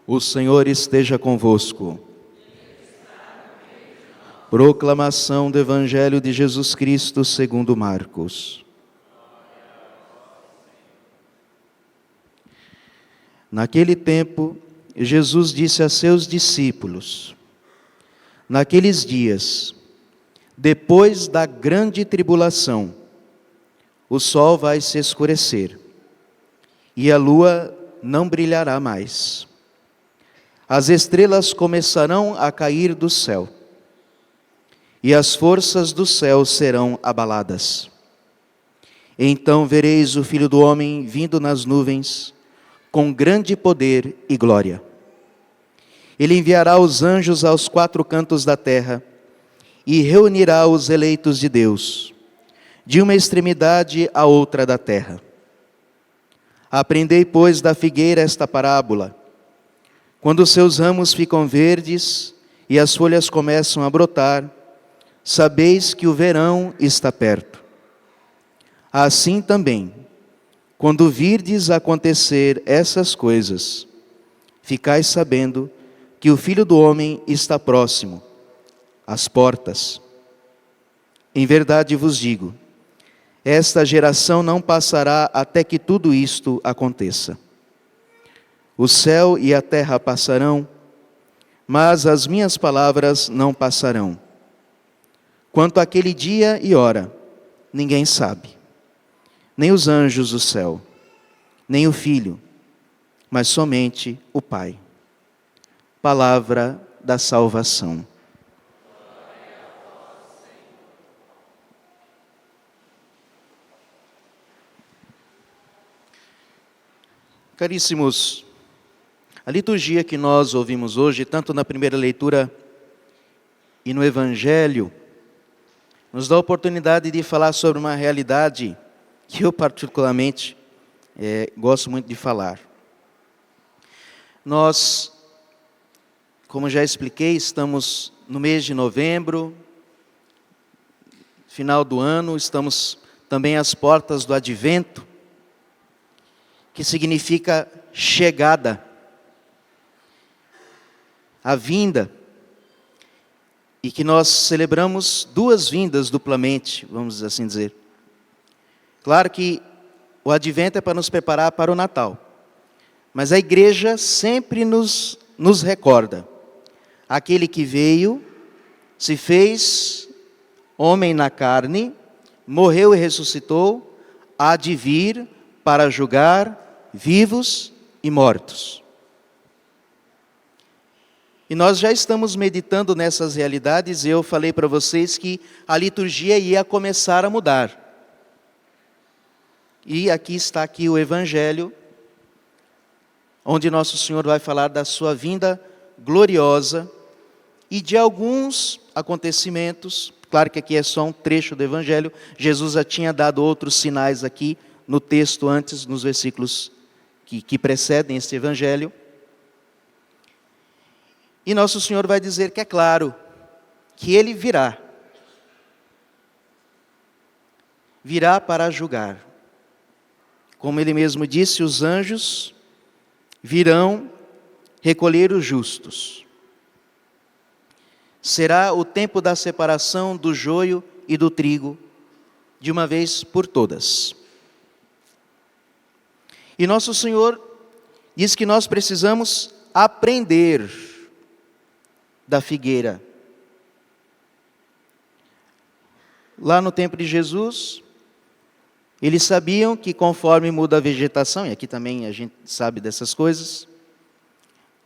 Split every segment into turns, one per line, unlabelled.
O Senhor esteja convosco. Proclamação do Evangelho de Jesus Cristo segundo Marcos. Naquele tempo, Jesus disse a seus discípulos: naqueles dias, depois da grande tribulação, o sol vai se escurecer, e a lua não brilhará mais. As estrelas começarão a cair do céu, e as forças do céu serão abaladas. Então vereis o Filho do Homem vindo nas nuvens, com grande poder e glória. Ele enviará os anjos aos quatro cantos da terra, e reunirá os eleitos de Deus, de uma extremidade à outra da terra. Aprendei, pois, da figueira esta parábola. Quando os seus ramos ficam verdes e as folhas começam a brotar, sabeis que o verão está perto. Assim também, quando virdes acontecer essas coisas, ficais sabendo que o Filho do Homem está próximo, às portas. Em verdade vos digo, esta geração não passará até que tudo isto aconteça. O céu e a terra passarão, mas as minhas palavras não passarão. Quanto àquele dia e hora, ninguém sabe, nem os anjos do céu, nem o Filho, mas somente o Pai. Palavra da salvação. Caríssimos, a liturgia que nós ouvimos hoje, tanto na primeira leitura e no Evangelho, nos dá a oportunidade de falar sobre uma realidade que eu particularmente gosto muito de falar. Nós, como já expliquei, estamos no mês de novembro, final do ano, estamos também às portas do Advento, que significa chegada, a vinda, e que nós celebramos duas vindas duplamente, vamos assim dizer. Claro que o Advento é para nos preparar para o Natal, mas a igreja sempre nos recorda, aquele que veio, se fez homem na carne, morreu e ressuscitou, há de vir para julgar vivos e mortos. E nós já estamos meditando nessas realidades, e eu falei para vocês que a liturgia ia começar a mudar. E aqui está o Evangelho, onde Nosso Senhor vai falar da sua vinda gloriosa e de alguns acontecimentos. Claro que aqui é só um trecho do Evangelho, Jesus já tinha dado outros sinais aqui no texto antes, nos versículos que precedem este Evangelho. E Nosso Senhor vai dizer que é claro, que Ele virá. Virá para julgar. Como Ele mesmo disse, os anjos virão recolher os justos. Será o tempo da separação do joio e do trigo, de uma vez por todas. E Nosso Senhor diz que nós precisamos aprender da figueira. Lá no tempo de Jesus, eles sabiam que conforme muda a vegetação, e aqui também a gente sabe dessas coisas,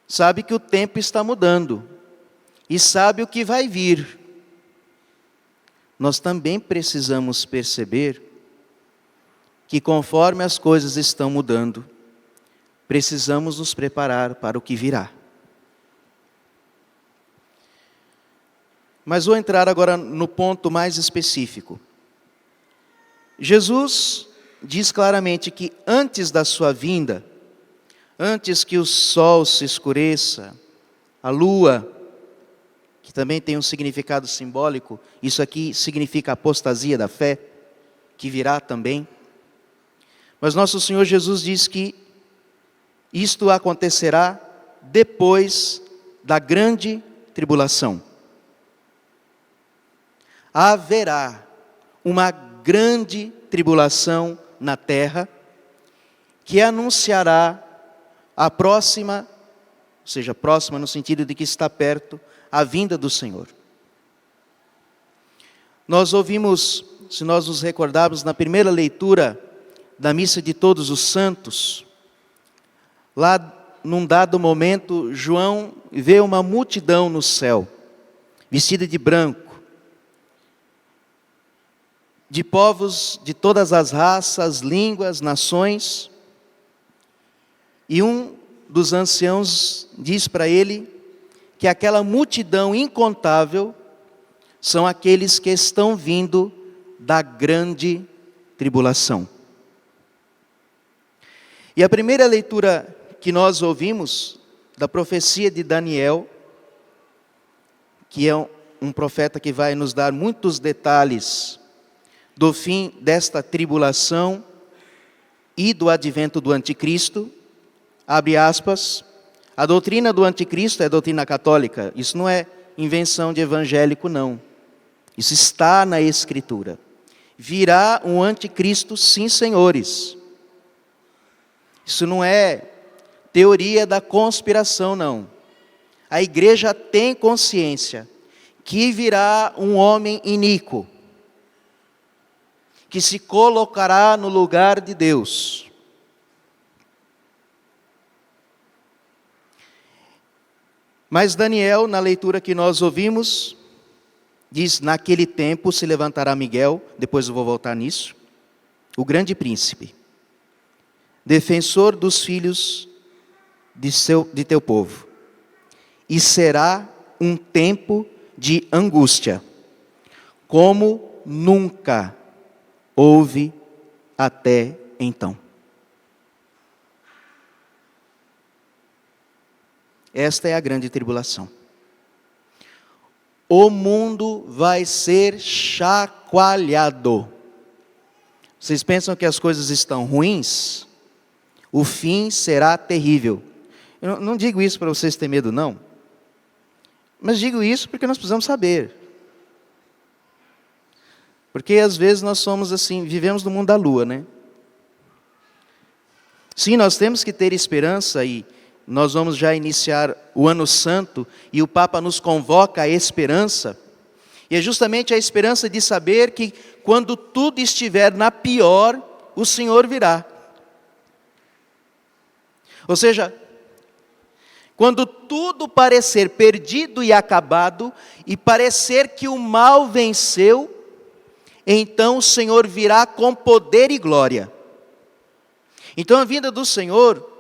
sabe que o tempo está mudando, e sabe o que vai vir. Nós também precisamos perceber que conforme as coisas estão mudando, precisamos nos preparar para o que virá. Mas vou entrar agora no ponto mais específico. Jesus diz claramente que antes da sua vinda, antes que o sol se escureça, a lua, que também tem um significado simbólico, isso aqui significa apostasia da fé, que virá também. Mas nosso Senhor Jesus diz que isto acontecerá depois da grande tribulação. Haverá uma grande tribulação na terra, que anunciará a próxima, ou seja, próxima no sentido de que está perto, a vinda do Senhor. Nós ouvimos, se nós nos recordarmos, na primeira leitura da Missa de Todos os Santos, lá num dado momento, João vê uma multidão no céu, vestida de branco, de povos de todas as raças, línguas, nações, e um dos anciãos diz para ele que aquela multidão incontável são aqueles que estão vindo da grande tribulação. E a primeira leitura que nós ouvimos da profecia de Daniel, que é um profeta que vai nos dar muitos detalhes do fim desta tribulação e do advento do anticristo, abre aspas, a doutrina do anticristo é a doutrina católica, isso não é invenção de evangélico não, isso está na Escritura. Virá um anticristo, sim senhores, isso não é teoria da conspiração não, a igreja tem consciência que virá um homem iníquo, que se colocará no lugar de Deus. Mas Daniel, na leitura que nós ouvimos, diz, naquele tempo se levantará Miguel, depois eu vou voltar nisso, o grande príncipe, defensor dos filhos de teu povo, e será um tempo de angústia, como nunca houve até então. Esta é a grande tribulação. O mundo vai ser chacoalhado. Vocês pensam que as coisas estão ruins? O fim será terrível. Eu não digo isso para vocês terem medo, não. Mas digo isso porque nós precisamos saber. Porque às vezes nós somos assim, vivemos no mundo da lua, né? Sim, nós temos que ter esperança e nós vamos já iniciar o ano santo e o Papa nos convoca à esperança. E é justamente a esperança de saber que quando tudo estiver na pior, o Senhor virá. Ou seja, quando tudo parecer perdido e acabado e parecer que o mal venceu, então o Senhor virá com poder e glória. Então a vinda do Senhor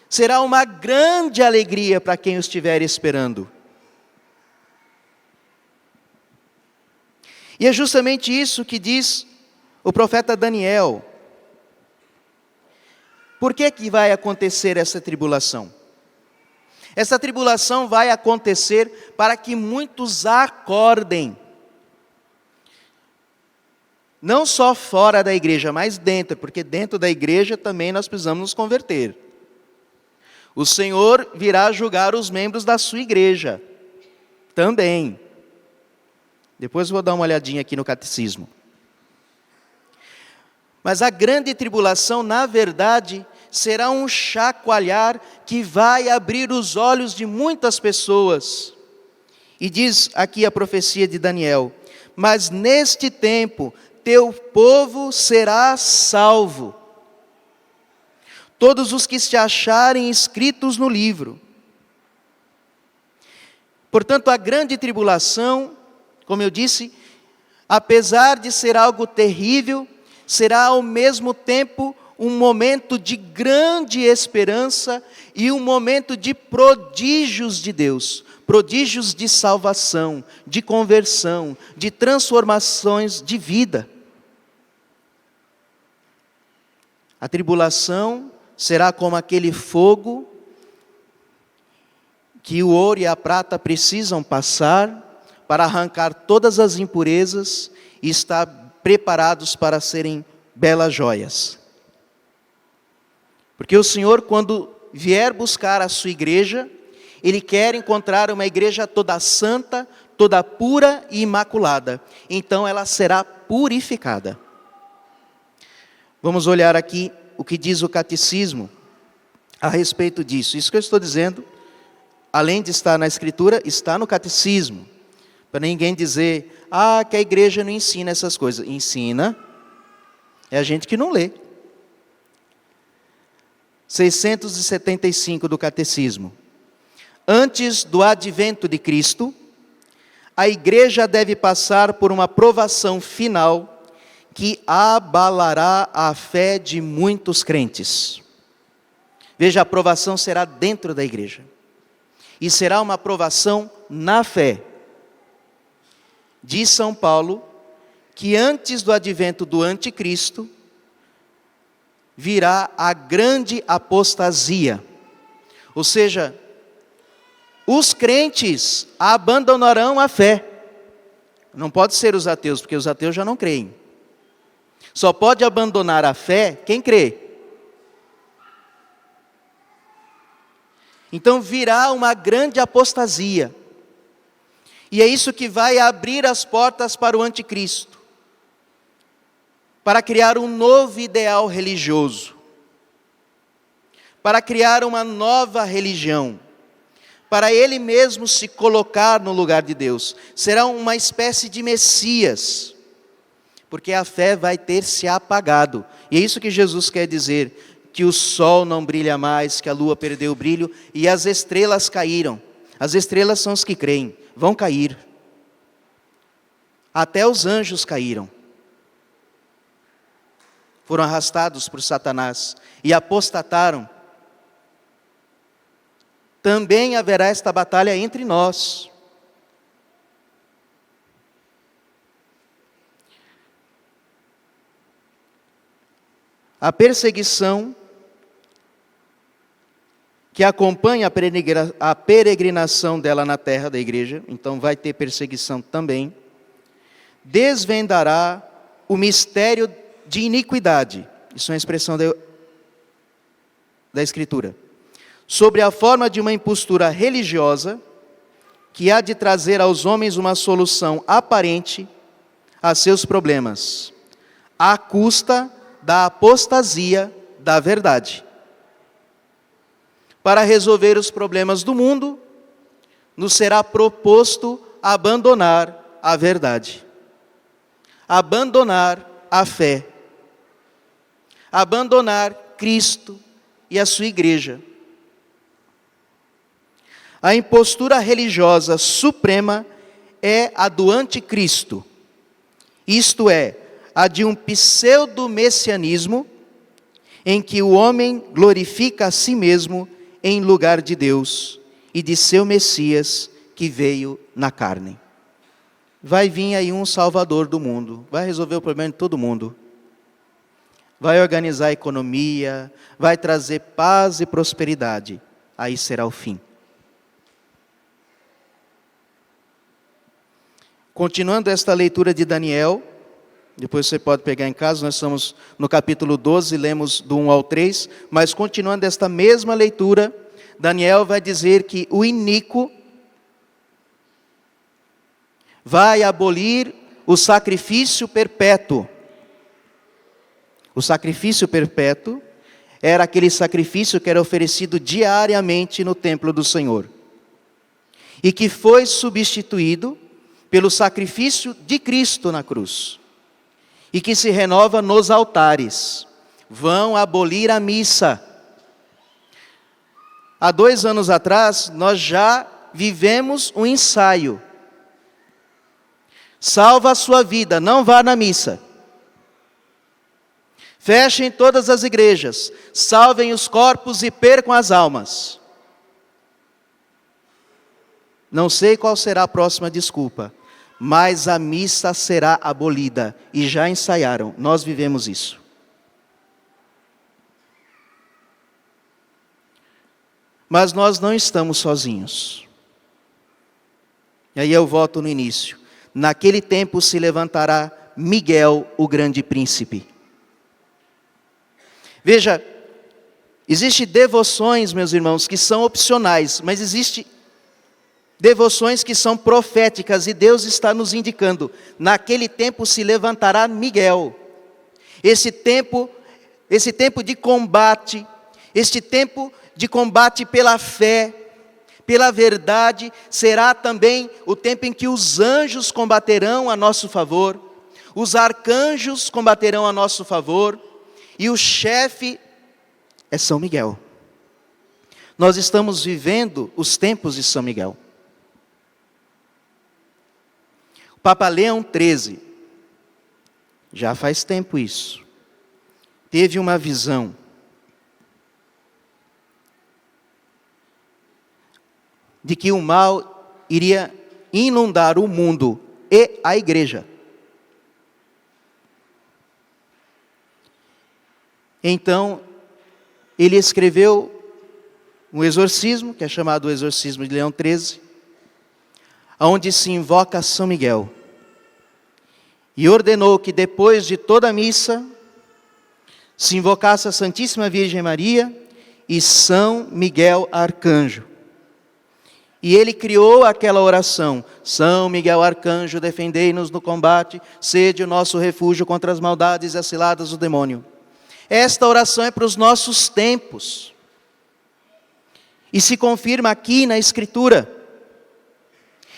será uma grande alegria para quem o estiver esperando. E é justamente isso que diz o profeta Daniel. Por que que vai acontecer essa tribulação? Essa tribulação vai acontecer para que muitos acordem. Não só fora da igreja, mas dentro, porque dentro da igreja também nós precisamos nos converter. O Senhor virá julgar os membros da sua igreja, também. Depois eu vou dar uma olhadinha aqui no catecismo. Mas a grande tribulação, na verdade, será um chacoalhar que vai abrir os olhos de muitas pessoas. E diz aqui a profecia de Daniel, mas neste tempo teu povo será salvo, todos os que se acharem inscritos no livro. Portanto, a grande tribulação, como eu disse, apesar de ser algo terrível, será ao mesmo tempo um momento de grande esperança e um momento de prodígios de Deus, prodígios de salvação, de conversão, de transformações de vida. A tribulação será como aquele fogo que o ouro e a prata precisam passar para arrancar todas as impurezas e estar preparados para serem belas joias. Porque o Senhor, quando vier buscar a sua igreja, ele quer encontrar uma igreja toda santa, toda pura e imaculada. Então ela será purificada. Vamos olhar aqui o que diz o catecismo a respeito disso. Isso que eu estou dizendo, além de estar na Escritura, está no catecismo. Para ninguém dizer, que a igreja não ensina essas coisas. Ensina, é a gente que não lê. 675 do catecismo. Antes do advento de Cristo, a igreja deve passar por uma provação final que abalará a fé de muitos crentes. Veja, a provação será dentro da igreja. E será uma provação na fé. Diz São Paulo que antes do advento do anticristo, virá a grande apostasia. Ou seja, os crentes abandonarão a fé. Não pode ser os ateus, porque os ateus já não creem. Só pode abandonar a fé quem crê. Então virá uma grande apostasia. E é isso que vai abrir as portas para o anticristo. Para criar um novo ideal religioso. Para criar uma nova religião. Para ele mesmo se colocar no lugar de Deus. Será uma espécie de Messias. Porque a fé vai ter se apagado. E é isso que Jesus quer dizer. Que o sol não brilha mais, que a lua perdeu o brilho e as estrelas caíram. As estrelas são os que creem. Vão cair. Até os anjos caíram. Foram arrastados por Satanás e apostataram. Também haverá esta batalha entre nós. A perseguição que acompanha a peregrinação dela na terra da igreja, então vai ter perseguição também, desvendará o mistério de iniquidade, isso é uma expressão da Escritura, sobre a forma de uma impostura religiosa, que há de trazer aos homens uma solução aparente a seus problemas, à custa da apostasia da verdade. Para resolver os problemas do mundo, nos será proposto abandonar a verdade, abandonar a fé, abandonar Cristo e a sua igreja. A impostura religiosa suprema é a do anticristo, isto é, a de um pseudo-messianismo, em que o homem glorifica a si mesmo em lugar de Deus e de seu Messias que veio na carne. Vai vir aí um salvador do mundo, vai resolver o problema de todo mundo. Vai organizar a economia, vai trazer paz e prosperidade. Aí será o fim. Continuando esta leitura de Daniel, depois você pode pegar em casa, nós estamos no capítulo 12, lemos do 1 ao 3, mas continuando esta mesma leitura, Daniel vai dizer que o iníquo vai abolir o sacrifício perpétuo. O sacrifício perpétuo era aquele sacrifício que era oferecido diariamente no templo do Senhor. E que foi substituído pelo sacrifício de Cristo na cruz. E que se renova nos altares. Vão abolir a missa. Há 2 anos atrás, nós já vivemos um ensaio. Salva a sua vida, não vá na missa. Fechem todas as igrejas, salvem os corpos e percam as almas. Não sei qual será a próxima desculpa, mas a missa será abolida, e já ensaiaram, nós vivemos isso. Mas nós não estamos sozinhos. E aí eu volto no início. Naquele tempo se levantará Miguel, o grande príncipe. Veja, Existem devoções, meus irmãos, que são opcionais, mas existem devoções que são proféticas, e Deus está nos indicando: naquele tempo se levantará Miguel. Esse tempo de combate, este tempo de combate pela fé, pela verdade, será também o tempo em que os anjos combaterão a nosso favor, os arcanjos combaterão a nosso favor, e o chefe é São Miguel. Nós estamos vivendo os tempos de São Miguel. O Papa Leão XIII, já faz tempo isso, teve uma visão de que o mal iria inundar o mundo e a igreja. Então, ele escreveu um exorcismo, que é chamado o Exorcismo de Leão XIII, onde se invoca São Miguel. E ordenou que depois de toda a missa, se invocasse a Santíssima Virgem Maria e São Miguel Arcanjo. E ele criou aquela oração: São Miguel Arcanjo, defendei-nos no combate, sede o nosso refúgio contra as maldades e as ciladas do demônio. Esta oração é para os nossos tempos. E se confirma aqui na Escritura.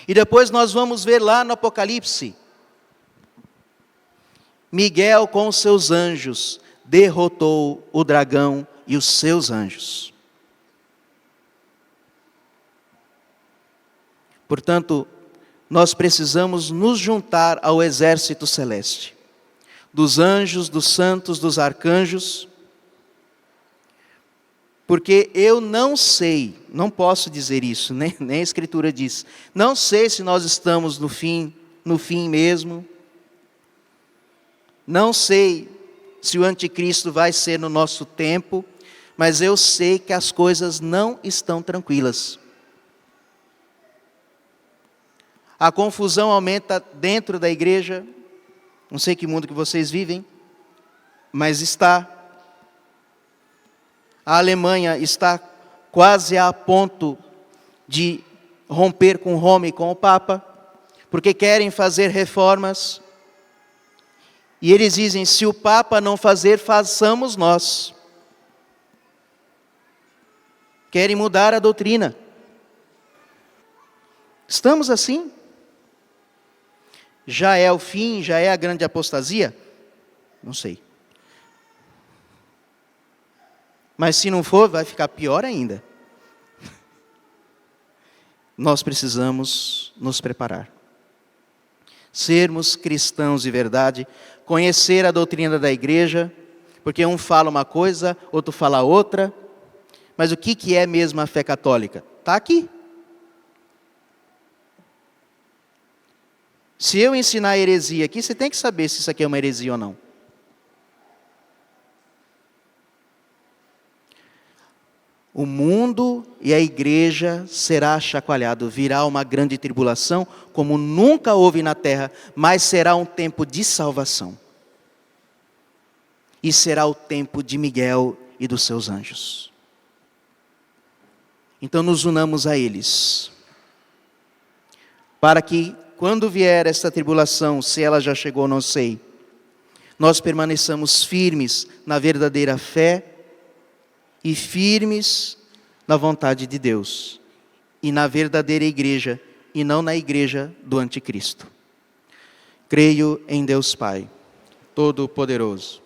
E depois nós vamos ver lá no Apocalipse. Miguel com os seus anjos derrotou o dragão e os seus anjos. Portanto, nós precisamos nos juntar ao exército celeste, dos anjos, dos santos, dos arcanjos, porque eu não sei, não posso dizer isso, nem a Escritura diz, não sei se nós estamos no fim mesmo, não sei se o anticristo vai ser no nosso tempo, mas eu sei que as coisas não estão tranquilas. A confusão aumenta dentro da igreja. Não sei que mundo que vocês vivem, mas está. A Alemanha está quase a ponto de romper com Roma e com o Papa, porque querem fazer reformas. E eles dizem: se o Papa não fazer, façamos nós. Querem mudar a doutrina. Estamos assim? Já é o fim, já é a grande apostasia? Não sei. Mas se não for, vai ficar pior ainda. Nós precisamos nos preparar. Sermos cristãos de verdade, conhecer a doutrina da igreja, porque um fala uma coisa, outro fala outra. Mas o que é mesmo a fé católica? Está aqui. Se eu ensinar heresia aqui, você tem que saber se isso aqui é uma heresia ou não. O mundo e a igreja será chacoalhado, virá uma grande tribulação, como nunca houve na terra, mas será um tempo de salvação. E será o tempo de Miguel e dos seus anjos. Então nos unamos a eles, para que quando vier esta tribulação, se ela já chegou, não sei, nós permaneçamos firmes na verdadeira fé e firmes na vontade de Deus e na verdadeira igreja e não na igreja do anticristo. Creio em Deus Pai Todo-Poderoso,